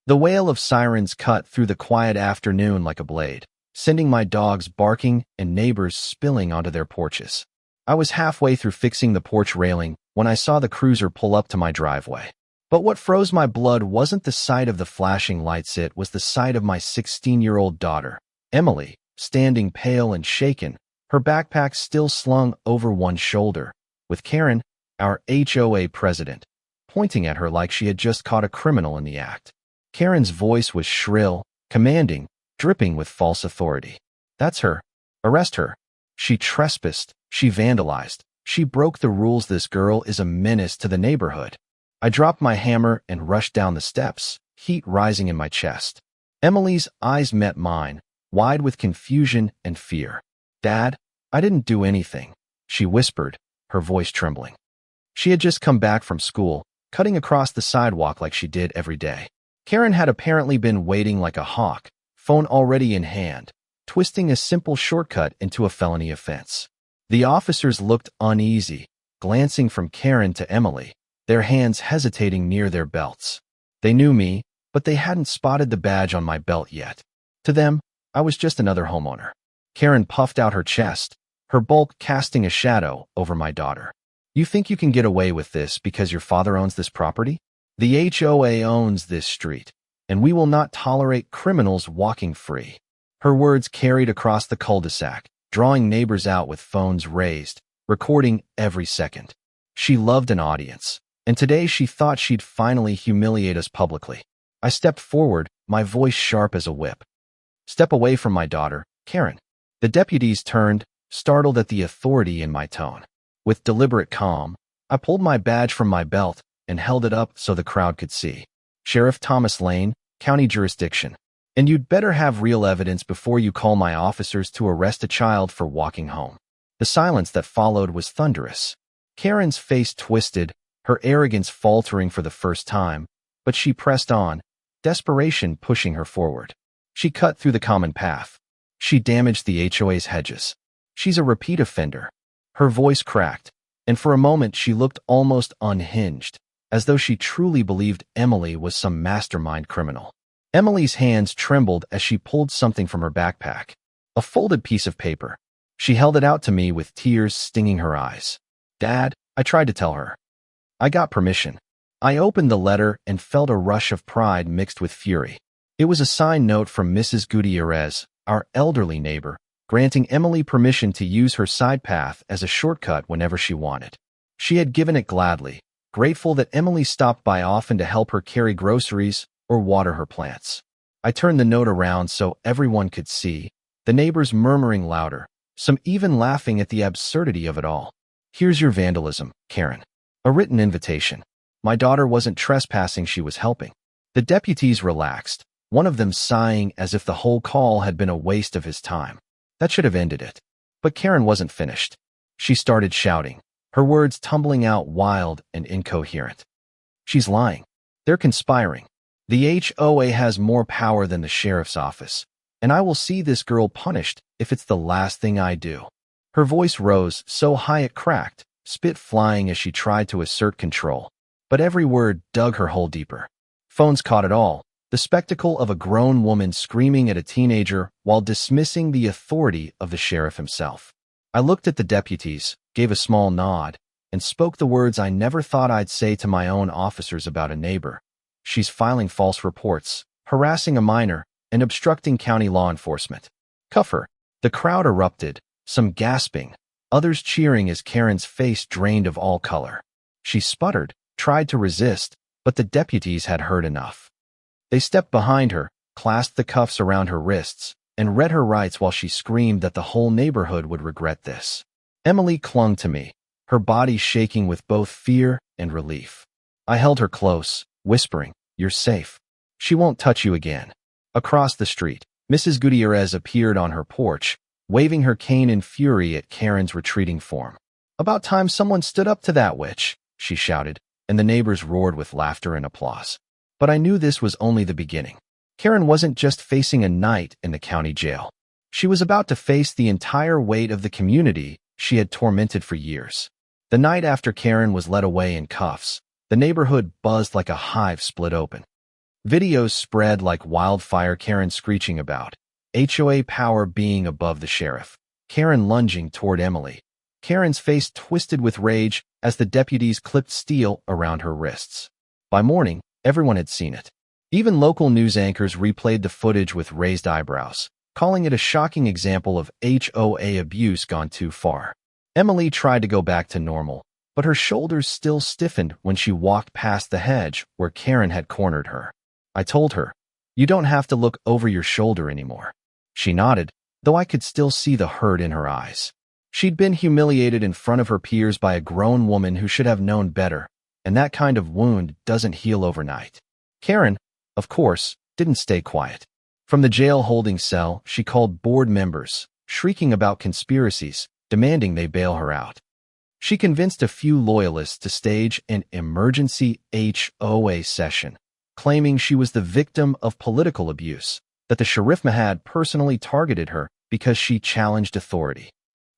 The wail of sirens cut through the quiet afternoon like a blade, sending my dogs barking and neighbors spilling onto their porches. I was halfway through fixing the porch railing when I saw the cruiser pull up to my driveway. But what froze my blood wasn't the sight of the flashing lights, it was the sight of my 16-year-old daughter, Emily, standing pale and shaken, her backpack still slung over one shoulder, with Karen, our HOA president, pointing at her like she had just caught a criminal in the act. Karen's voice was shrill, commanding, dripping with false authority. "That's her. Arrest her. She trespassed. She vandalized. She broke the rules. This girl is a menace to the neighborhood." I dropped my hammer and rushed down the steps, heat rising in my chest. Emily's eyes met mine, wide with confusion and fear. "Dad, I didn't do anything," she whispered, her voice trembling. She had just come back from school, cutting across the sidewalk like she did every day. Karen had apparently been waiting like a hawk, phone already in hand, twisting a simple shortcut into a felony offense. The officers looked uneasy, glancing from Karen to Emily, their hands hesitating near their belts. They knew me, but they hadn't spotted the badge on my belt yet. To them, I was just another homeowner. Karen puffed out her chest, her bulk casting a shadow over my daughter. "You think you can get away with this because your father owns this property? The HOA owns this street, and we will not tolerate criminals walking free." Her words carried across the cul-de-sac, drawing neighbors out with phones raised, recording every second. She loved an audience, and today she thought she'd finally humiliate us publicly. I stepped forward, my voice sharp as a whip. "Step away from my daughter, Karen." The deputies turned, startled at the authority in my tone. With deliberate calm, I pulled my badge from my belt and held it up so the crowd could see. "Sheriff Thomas Lane, county jurisdiction. And you'd better have real evidence before you call my officers to arrest a child for walking home." The silence that followed was thunderous. Karen's face twisted, her arrogance faltering for the first time, but she pressed on, desperation pushing her forward. She cut through the common path. She damaged the HOA's hedges. "She's a repeat offender." Her voice cracked, and for a moment she looked almost unhinged, as though she truly believed Emily was some mastermind criminal. Emily's hands trembled as she pulled something from her backpack, a folded piece of paper. She held it out to me with tears stinging her eyes. "Dad," I tried to tell her. "I got permission." I opened the letter and felt a rush of pride mixed with fury. It was a signed note from Mrs. Gutierrez, our elderly neighbor, granting Emily permission to use her side path as a shortcut whenever she wanted. She had given it gladly, grateful that Emily stopped by often to help her carry groceries or water her plants. I turned the note around so everyone could see, the neighbors murmuring louder, some even laughing at the absurdity of it all. "Here's your vandalism, Karen." A written invitation. My daughter wasn't trespassing, she was helping. The deputies relaxed, one of them sighing as if the whole call had been a waste of his time. That should have ended it. But Karen wasn't finished. She started shouting, her words tumbling out wild and incoherent. "She's lying. They're conspiring. The HOA has more power than the sheriff's office, and I will see this girl punished if it's the last thing I do." Her voice rose so high it cracked, spit flying as she tried to assert control. But every word dug her hole deeper. Phones caught it all, the spectacle of a grown woman screaming at a teenager while dismissing the authority of the sheriff himself. I looked at the deputies, gave a small nod, and spoke the words I never thought I'd say to my own officers about a neighbor. "She's filing false reports, harassing a minor, and obstructing county law enforcement. Cuff her." The crowd erupted, some gasping, others cheering as Karen's face drained of all color. She sputtered, tried to resist, but the deputies had heard enough. They stepped behind her, clasped the cuffs around her wrists, and read her rights while she screamed that the whole neighborhood would regret this. Emily clung to me, her body shaking with both fear and relief. I held her close, whispering, "You're safe. She won't touch you again." Across the street, Mrs. Gutierrez appeared on her porch, waving her cane in fury at Karen's retreating form. "About time someone stood up to that witch," she shouted, and the neighbors roared with laughter and applause. But I knew this was only the beginning. Karen wasn't just facing a night in the county jail. She was about to face the entire weight of the community she had tormented for years. The night after Karen was led away in cuffs, the neighborhood buzzed like a hive split open. Videos spread like wildfire, Karen screeching about HOA power being above the sheriff. Karen lunging toward Emily. Karen's face twisted with rage as the deputies clipped steel around her wrists. By morning, everyone had seen it. Even local news anchors replayed the footage with raised eyebrows, calling it a shocking example of HOA abuse gone too far. Emily tried to go back to normal, but her shoulders still stiffened when she walked past the hedge where Karen had cornered her. I told her, "You don't have to look over your shoulder anymore." She nodded, though I could still see the hurt in her eyes. She'd been humiliated in front of her peers by a grown woman who should have known better, and that kind of wound doesn't heal overnight. Karen, of course, didn't stay quiet. From the jail holding cell, she called board members, shrieking about conspiracies, demanding they bail her out. She convinced a few loyalists to stage an emergency HOA session, claiming she was the victim of political abuse, that the sheriff had personally targeted her because she challenged authority.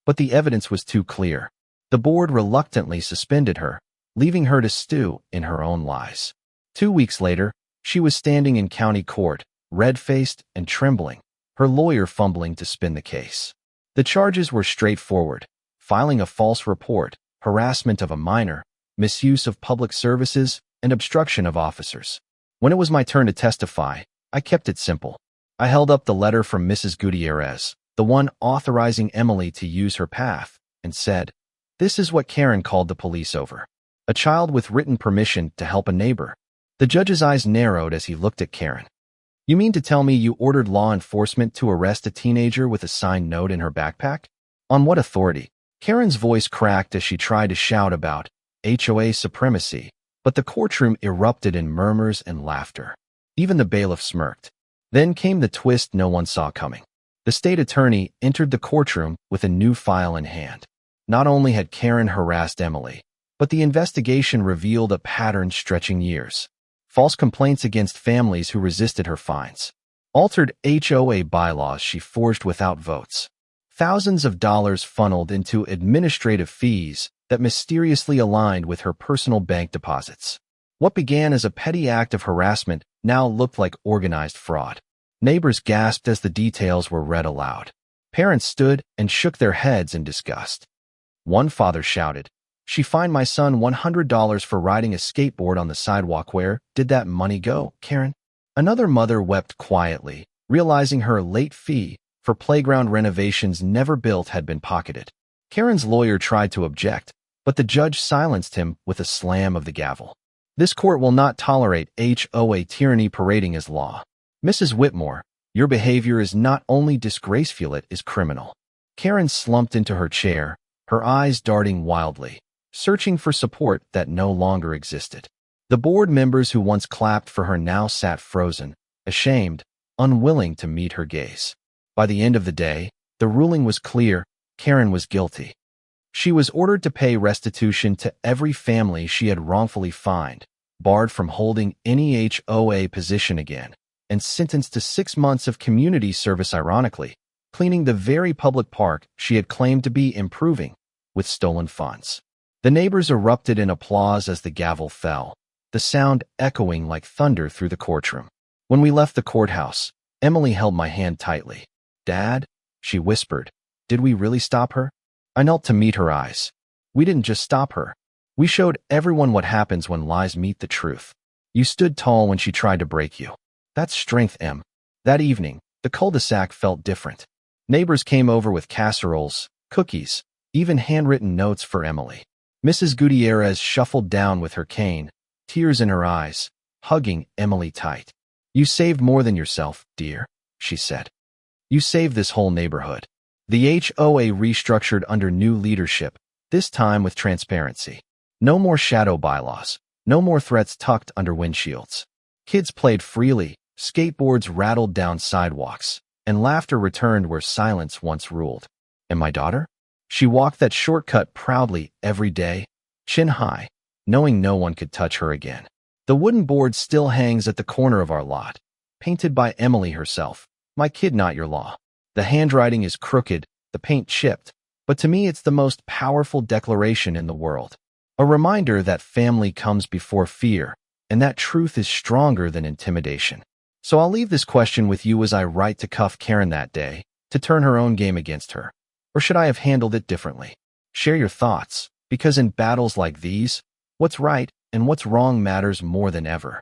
But the evidence was too clear. The board reluctantly suspended her, leaving her to stew in her own lies. 2 weeks later, she was standing in county court, red-faced and trembling, her lawyer fumbling to spin the case. The charges were straightforward: filing a false report, harassment of a minor, misuse of public services, and obstruction of officers. When it was my turn to testify, I kept it simple. I held up the letter from Mrs. Gutierrez, the one authorizing Emily to use her path, and said, "This is what Karen called the police over. A child with written permission to help a neighbor." The judge's eyes narrowed as he looked at Karen. "You mean to tell me you ordered law enforcement to arrest a teenager with a signed note in her backpack? On what authority?" Karen's voice cracked as she tried to shout about HOA supremacy, but the courtroom erupted in murmurs and laughter. Even the bailiff smirked. Then came the twist no one saw coming. The state attorney entered the courtroom with a new file in hand. Not only had Karen harassed Emily, but the investigation revealed a pattern stretching years. False complaints against families who resisted her fines. Altered HOA bylaws she forged without votes. Thousands of dollars funneled into administrative fees that mysteriously aligned with her personal bank deposits. What began as a petty act of harassment now looked like organized fraud. Neighbors gasped as the details were read aloud. Parents stood and shook their heads in disgust. One father shouted, "She fined my son $100 for riding a skateboard on the sidewalk. Where did that money go, Karen?" Another mother wept quietly, realizing her late fee for playground renovations never built had been pocketed. Karen's lawyer tried to object, but the judge silenced him with a slam of the gavel. "This court will not tolerate HOA tyranny parading as law. Mrs. Whitmore, your behavior is not only disgraceful, it is criminal." Karen slumped into her chair, her eyes darting wildly, searching for support that no longer existed. The board members who once clapped for her now sat frozen, ashamed, unwilling to meet her gaze. By the end of the day, the ruling was clear: Karen was guilty. She was ordered to pay restitution to every family she had wrongfully fined, barred from holding any HOA position again, and sentenced to 6 months of community service, ironically, cleaning the very public park she had claimed to be improving with stolen funds. The neighbors erupted in applause as the gavel fell, the sound echoing like thunder through the courtroom. When we left the courthouse, Emily held my hand tightly. "Dad," she whispered, "did we really stop her?" I knelt to meet her eyes. "We didn't just stop her. We showed everyone what happens when lies meet the truth. You stood tall when she tried to break you. That's strength, Em." That evening, the cul-de-sac felt different. Neighbors came over with casseroles, cookies, even handwritten notes for Emily. Mrs. Gutierrez shuffled down with her cane, tears in her eyes, hugging Emily tight. "You saved more than yourself, dear," she said. "You saved this whole neighborhood." The HOA restructured under new leadership, this time with transparency. No more shadow bylaws, no more threats tucked under windshields. Kids played freely, skateboards rattled down sidewalks, and laughter returned where silence once ruled. And my daughter? She walked that shortcut proudly every day, chin high, knowing no one could touch her again. The wooden board still hangs at the corner of our lot, painted by Emily herself. "My kid, not your law." The handwriting is crooked, the paint chipped, but to me it's the most powerful declaration in the world. A reminder that family comes before fear, and that truth is stronger than intimidation. So I'll leave this question with you as I write to cuff Karen that day, to turn her own game against her. Or should I have handled it differently? Share your thoughts, because in battles like these, what's right and what's wrong matters more than ever.